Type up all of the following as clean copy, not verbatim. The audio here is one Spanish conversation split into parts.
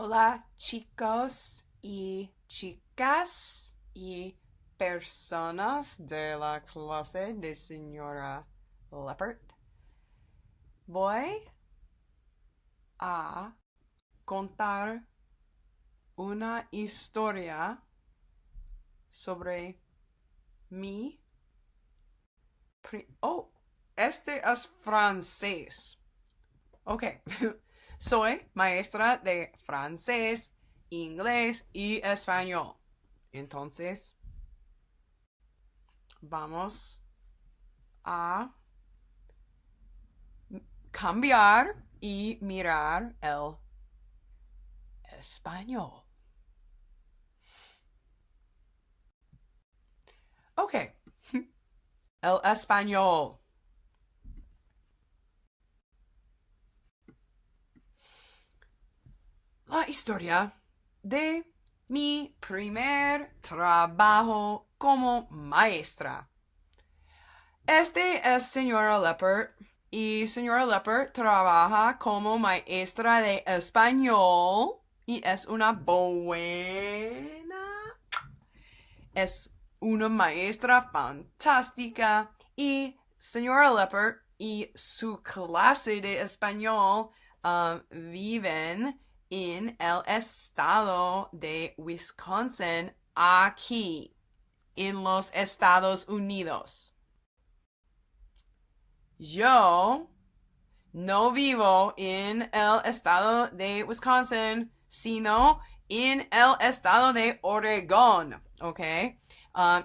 Hola chicos y chicas y personas de la clase de señora Leopard. Voy a contar una historia sobre mi... este es francés. Ok. Soy maestra de francés, inglés y español. Entonces, vamos a cambiar y mirar el español. Ok. El español. La historia de mi primer trabajo como maestra. Este es señora Leopard y señora Leopard trabaja como maestra de español y es una maestra fantástica y señora Leopard y su clase de español viven en el estado de Wisconsin, aquí, en los Estados Unidos. Yo no vivo en el estado de Wisconsin, sino en el estado de Oregón, ¿ok?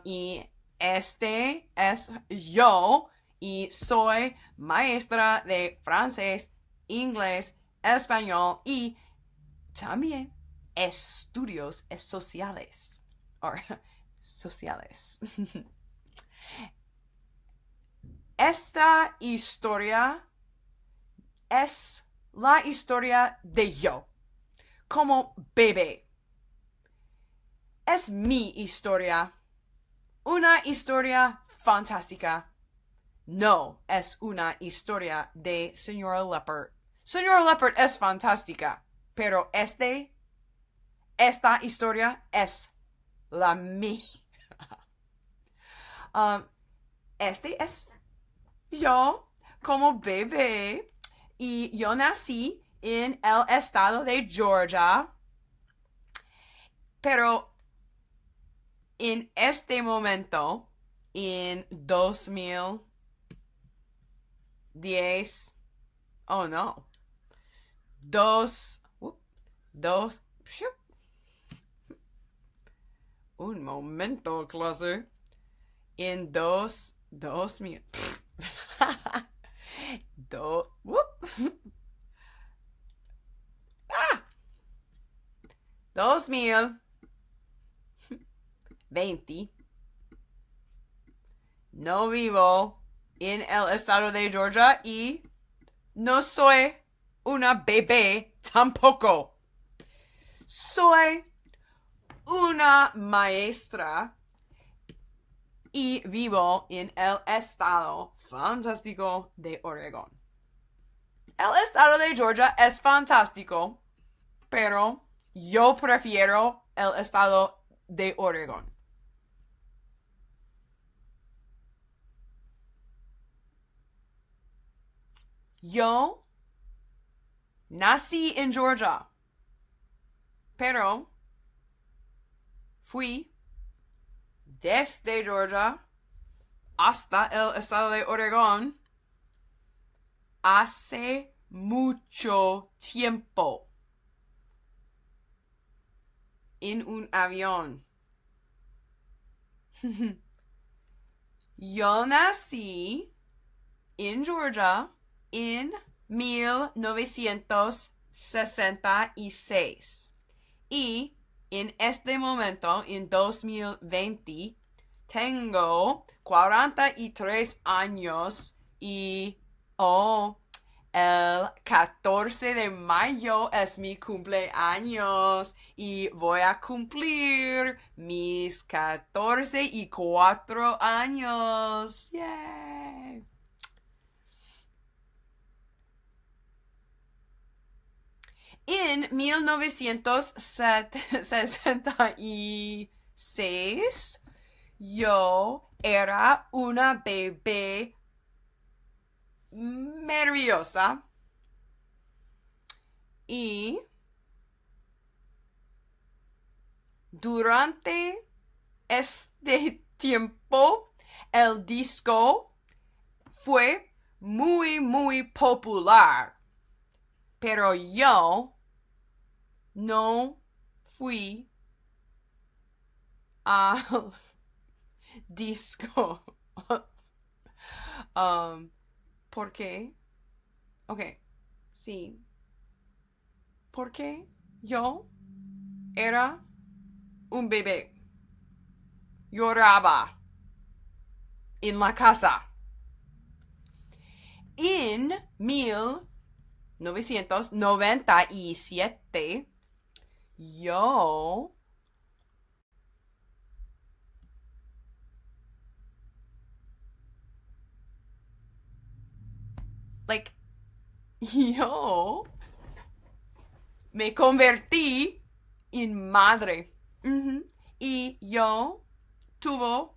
Y este es yo y soy maestra de francés, inglés, español y también estudios sociales. Sociales. Esta historia es la historia de yo, como bebé. Es mi historia. Una historia fantástica. No es una historia de señora Leopard. Señora Leopard es fantástica, pero esta historia es la mía. Este es yo como bebé y yo nací en el estado de Georgia, pero en este momento, en 2010, oh no, un momento, clase, en 2000, ah, 2020, no vivo en el estado de Georgia y no soy una bebé tampoco. Soy una maestra y vivo en el estado fantástico de Oregón. El estado de Georgia es fantástico, pero yo prefiero el estado de Oregón. Yo nací en Georgia, pero fui desde Georgia hasta el estado de Oregón hace mucho tiempo en un avión. Yo nací en Georgia en 1966 y en este momento, en 2020, tengo 43 años y el 14 de mayo es mi cumpleaños y voy a cumplir mis 14 y 4 años. ¡Yay! En 1966, yo era una bebé nerviosa y durante este tiempo el disco fue muy popular, pero yo no fui al disco. ¿Por qué? Ok, sí. Porque yo era un bebé. Lloraba en la casa. En 1997, yo yo me convertí en madre. Y yo tuve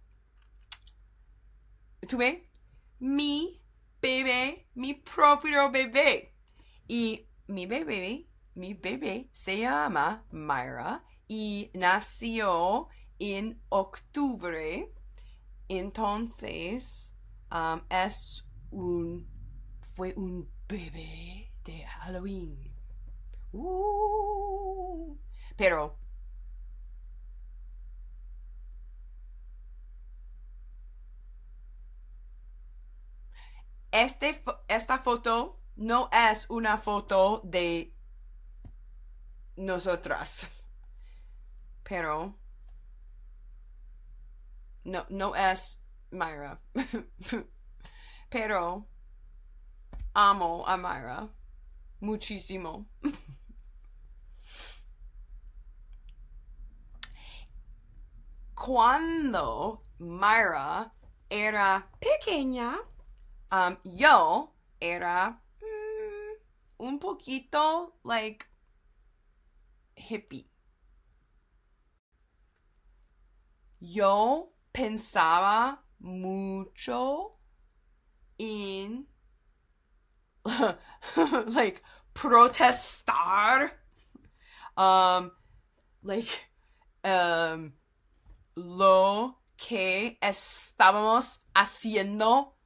mi bebé, mi propio bebé. Y mi bebé se llama Myra y nació en octubre. Entonces, fue un bebé de Halloween. Pero esta foto no es una foto de nosotras. Pero no es Myra. Pero amo a Myra muchísimo. Cuando Myra era pequeña, yo era un poquito hippie. Yo pensaba mucho en protestar, lo que estábamos haciendo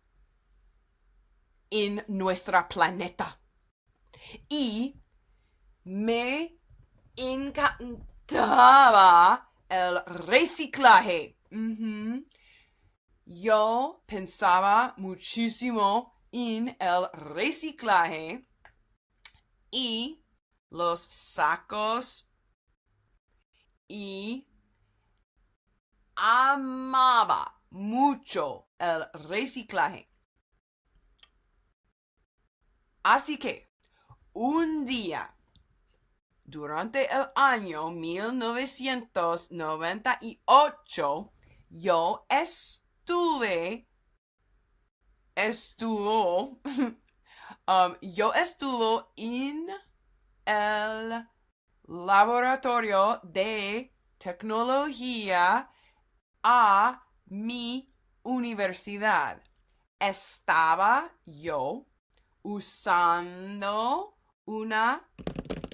en nuestro planeta. Y me encantaba el reciclaje. Yo pensaba muchísimo en el reciclaje y los sacos y amaba mucho el reciclaje. Así que un día, durante el año 1998, yo yo estuve en el laboratorio de tecnología a mi universidad. Estaba yo usando una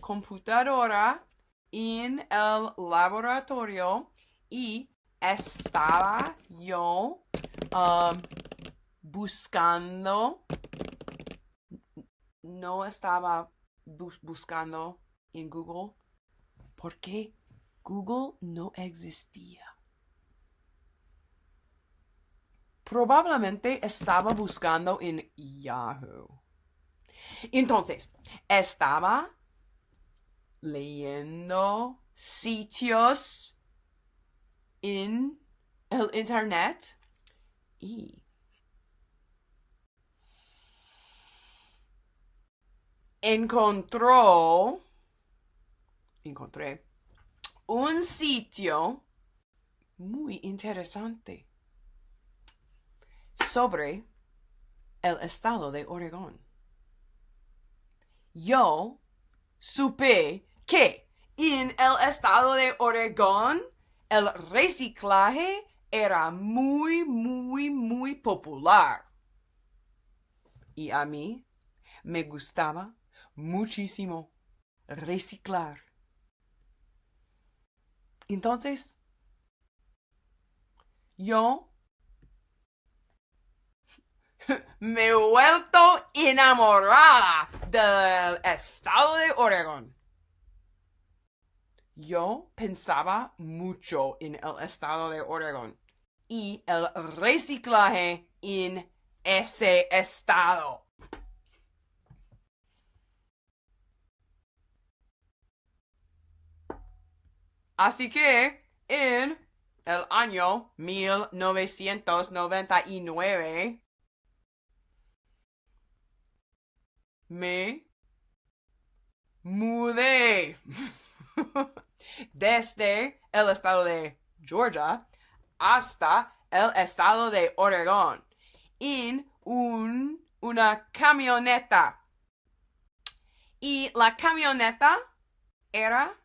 computadora en el laboratorio y estaba yo buscando. No estaba buscando en Google porque Google no existía. Probablemente estaba buscando en Yahoo. Entonces, estaba leyendo sitios en el internet y encontré un sitio muy interesante sobre el estado de Oregón. Yo supe que en el estado de Oregón el reciclaje era muy, muy, muy popular. Y a mí me gustaba muchísimo reciclar. Entonces, yo me he vuelto enamorada del estado de Oregón. Yo pensaba mucho en el estado de Oregón y el reciclaje en ese estado. Así que en el año 1999 me mudé desde el estado de Georgia hasta el estado de Oregón en una camioneta. Y la camioneta era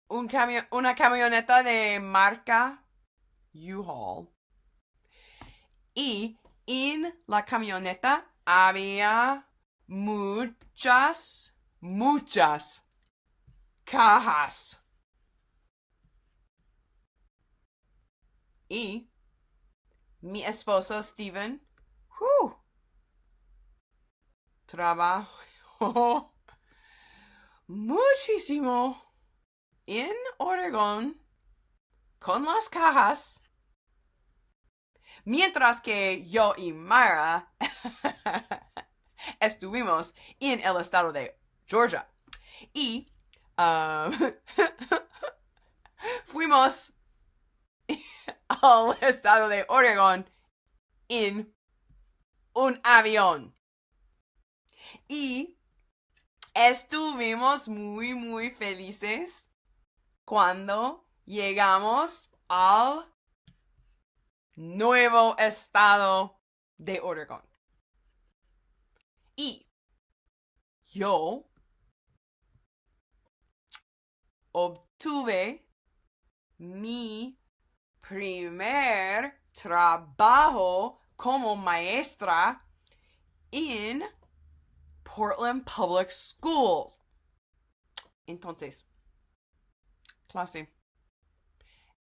una camioneta de marca U-Haul. Y en la camioneta había muchas cajas. Y mi esposo Steven trabajó muchísimo en Oregón con las cajas, mientras que yo y Mara estuvimos en el estado de Georgia. Y fuimos al estado de Oregón en un avión. Y estuvimos muy, muy felices cuando llegamos al nuevo estado de Oregón. Y yo obtuve mi primer trabajo como maestra en Portland Public Schools. Entonces, clase,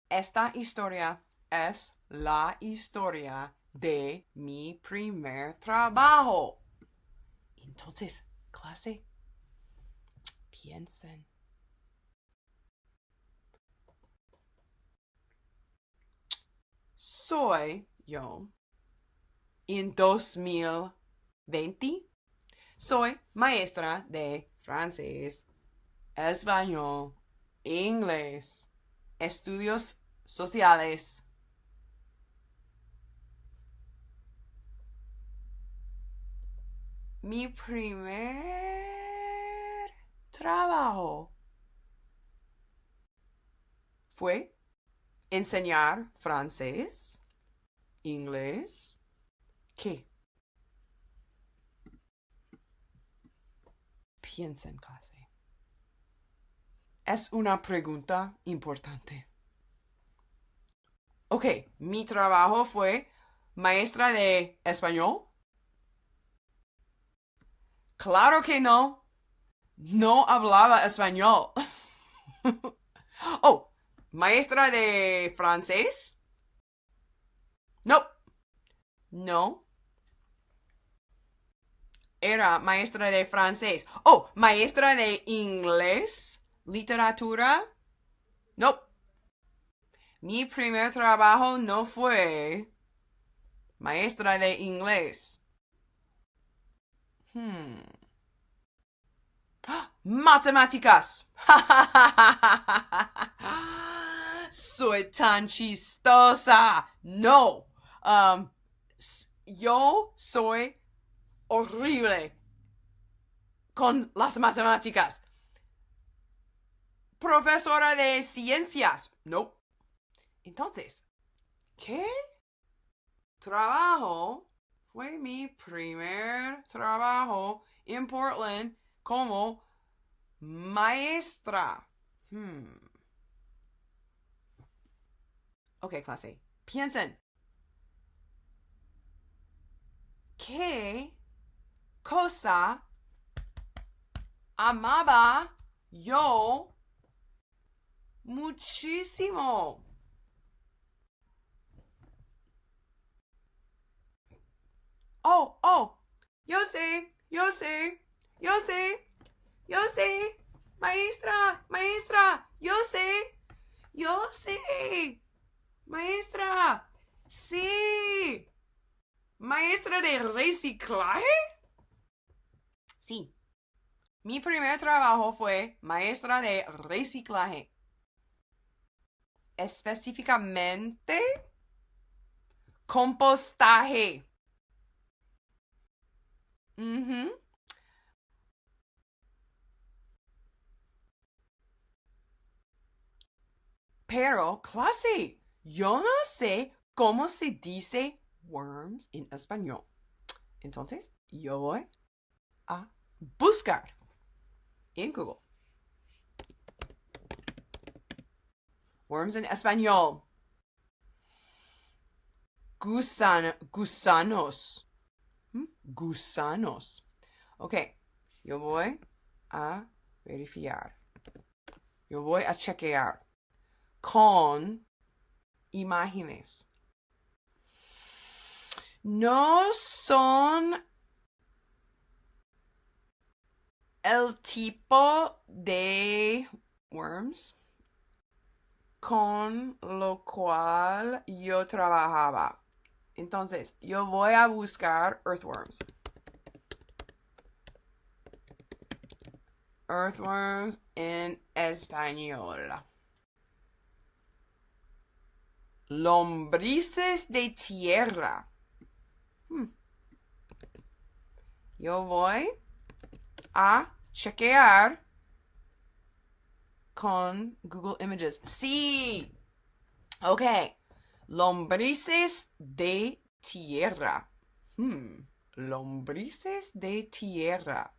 esta historia es la historia de mi primer trabajo. Entonces, clase, piensen. Soy yo en 2020. Soy maestra de francés, español, inglés, estudios sociales. Mi primer trabajo fue enseñar francés, inglés, ¿qué? Piensa en clase. Es una pregunta importante. Ok, mi trabajo fue maestra de español. Claro que no. No hablaba español. Oh, maestra de francés. No. No. Era maestra de francés. Oh, maestra de inglés. Literatura. No. Mi primer trabajo no fue maestra de inglés. Matemáticas. Soy tan chistosa. No. Yo soy horrible con las matemáticas. Profesora de ciencias. No. Entonces, ¿qué trabajo fue mi primer trabajo en Portland como maestra. Ok, clase. Piensen. ¿Qué cosa amaba yo muchísimo? Oh, yo sé, yo sé, yo sé, yo sé, maestra, maestra, yo sé, maestra, sí, maestra de reciclaje. Sí, mi primer trabajo fue maestra de reciclaje. Específicamente, compostaje. Pero, clase, yo no sé cómo se dice worms en español. Entonces, yo voy a buscar en Google. Worms en español. Gusanos. Gusanos. Ok, yo voy a verificar. Yo voy a chequear con imágenes. No son el tipo de worms con lo cual yo trabajaba. Entonces, yo voy a buscar earthworms. Earthworms en español. Lombrices de tierra. Yo voy a chequear con Google Images. Sí. Ok. Lombrices de tierra. Lombrices de tierra.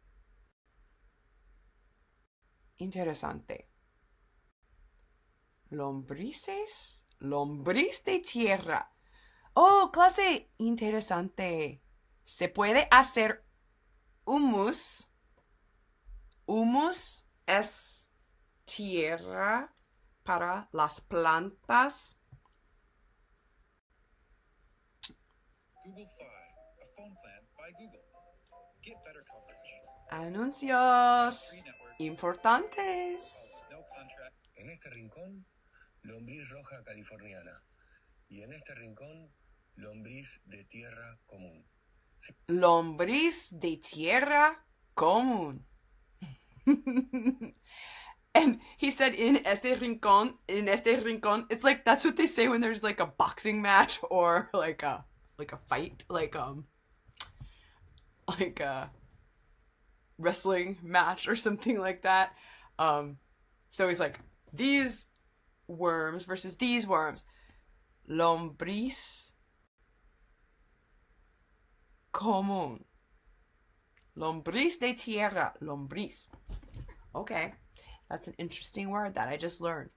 Interesante. Lombrices. Lombriz de tierra. Oh, clase. Interesante. Se puede hacer humus. Humus es tierra para las plantas. Google Fi, a phone plan by Google. Get better coverage. Anuncios importantes. No contract. En este rincón, lombriz roja californiana. Y en este rincón, lombriz de tierra común. Lombriz de tierra común. And he said in este rincón, it's like that's what they say when there's like a boxing match or like a fight, like a wrestling match or something like that. So he's like, these worms versus these worms. Lombriz común. Lombriz de tierra. Lombriz. Okay. That's an interesting word that I just learned.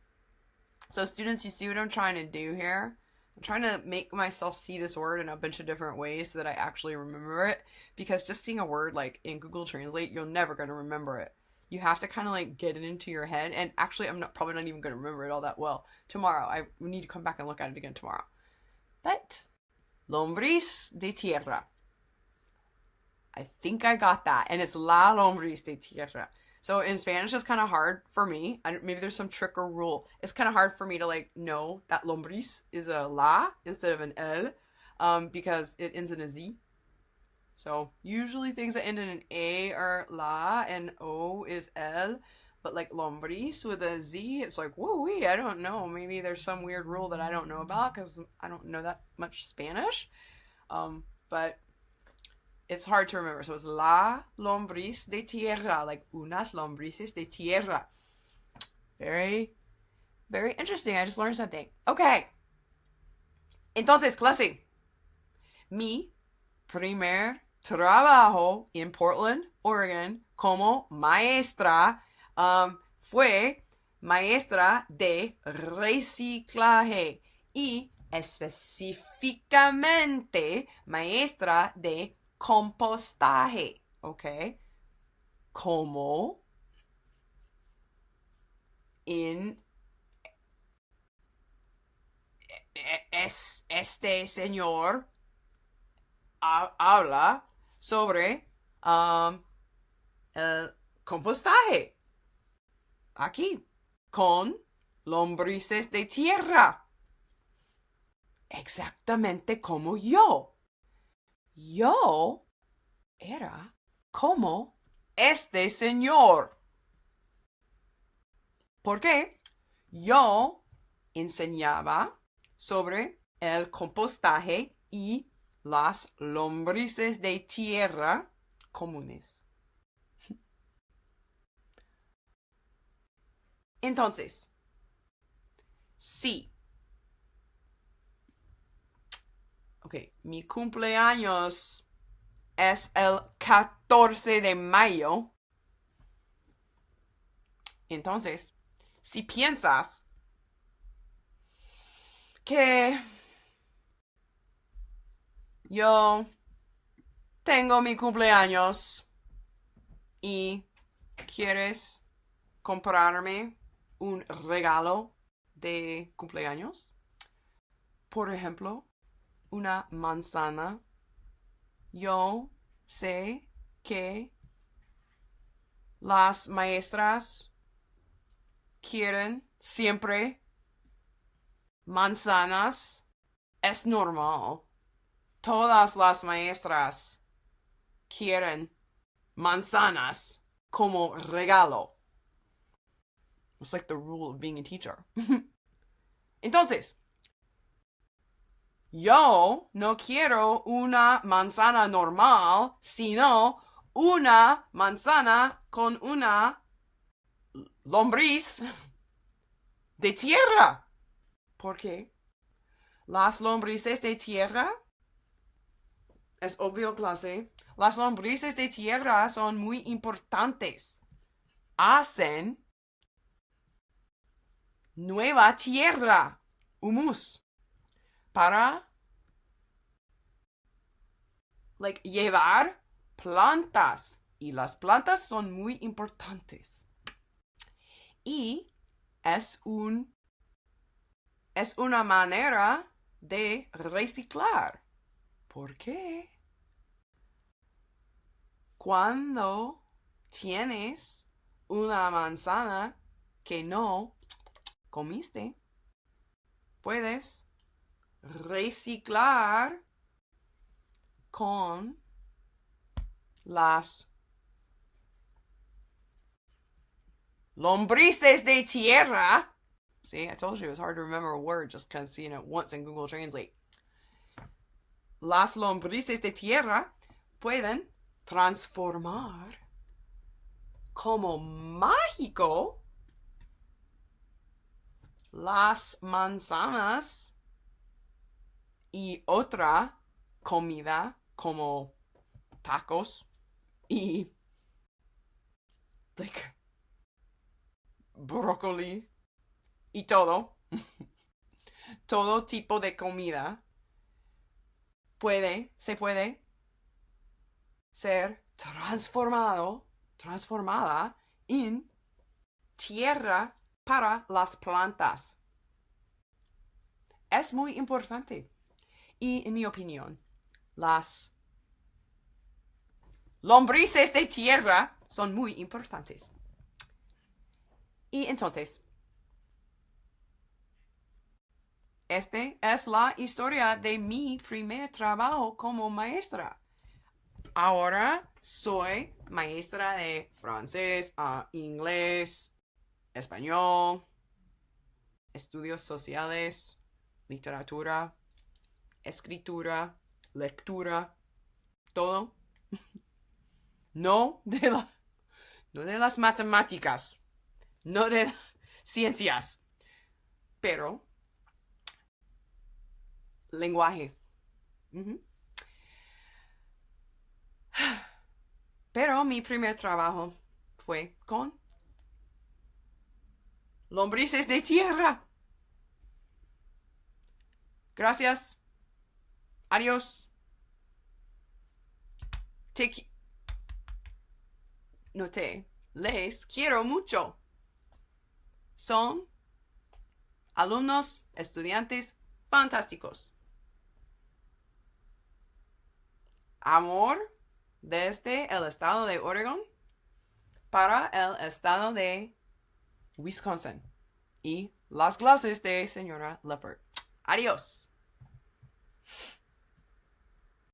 So students, you see what I'm trying to do here? I'm trying to make myself see this word in a bunch of different ways so that I actually remember it. Because just seeing a word like in Google Translate, you're never going to remember it. You have to kind of like get it into your head. And actually, probably not even going to remember it all that well. Tomorrow, we need to come back and look at it again tomorrow. But, lombriz de tierra. I think I got that. And it's la lombriz de tierra. So in Spanish, it's kind of hard for me. Maybe there's some trick or rule. It's kind of hard for me to like know that lombriz is a la instead of an el, because it ends in a z. So usually things that end in an a are la and o is el. But like lombriz with a z, it's like, whoa-wee, I don't know. Maybe there's some weird rule that I don't know about because I don't know that much Spanish. But it's hard to remember. So it's la lombriz de tierra, like unas lombrices de tierra. Very, very interesting. I just learned something. Okay. Entonces, clase. Mi primer trabajo en Portland, Oregon, como maestra, fue maestra de reciclaje y específicamente maestra de compostaje, ¿ok? Como en este señor habla sobre el compostaje aquí con lombrices de tierra, exactamente como yo era como este señor. ¿Por qué? Yo enseñaba sobre el compostaje y las lombrices de tierra comunes. Entonces, sí. Ok, mi cumpleaños es el 14 de mayo. Entonces, si piensas que yo tengo mi cumpleaños y quieres comprarme un regalo de cumpleaños, por ejemplo, una manzana, yo sé que las maestras quieren siempre manzanas. Es normal. Todas las maestras quieren manzanas como regalo. It's like the rule of being a teacher. Entonces, yo no quiero una manzana normal, sino una manzana con una lombriz de tierra. ¿Por qué? Las lombrices de tierra, es obvio, clase, las lombrices de tierra son muy importantes. Hacen nueva tierra, humus, para llevar plantas. Y las plantas son muy importantes. Y es una manera de reciclar. ¿Por qué? Cuando tienes una manzana que no comiste, puedes reciclar con las lombrices de tierra. See, I told you it was hard to remember a word just because seeing it once in Google Translate. Las lombrices de tierra pueden transformar como mágico las manzanas y otra comida como tacos y brócoli y todo tipo de comida se puede ser transformada en tierra para las plantas. Es muy importante. Y en mi opinión, las lombrices de tierra son muy importantes. Y entonces, esta es la historia de mi primer trabajo como maestra. Ahora soy maestra de francés, inglés, español, estudios sociales, literatura, escritura, lectura, todo. No de las matemáticas, no de ciencias, pero lenguaje. Pero mi primer trabajo fue con lombrices de tierra. Gracias. Adiós. Noté. Les quiero mucho. Son alumnos, estudiantes fantásticos. Amor desde el estado de Oregon para el estado de Wisconsin. Y las clases de señora Leopard. Adiós.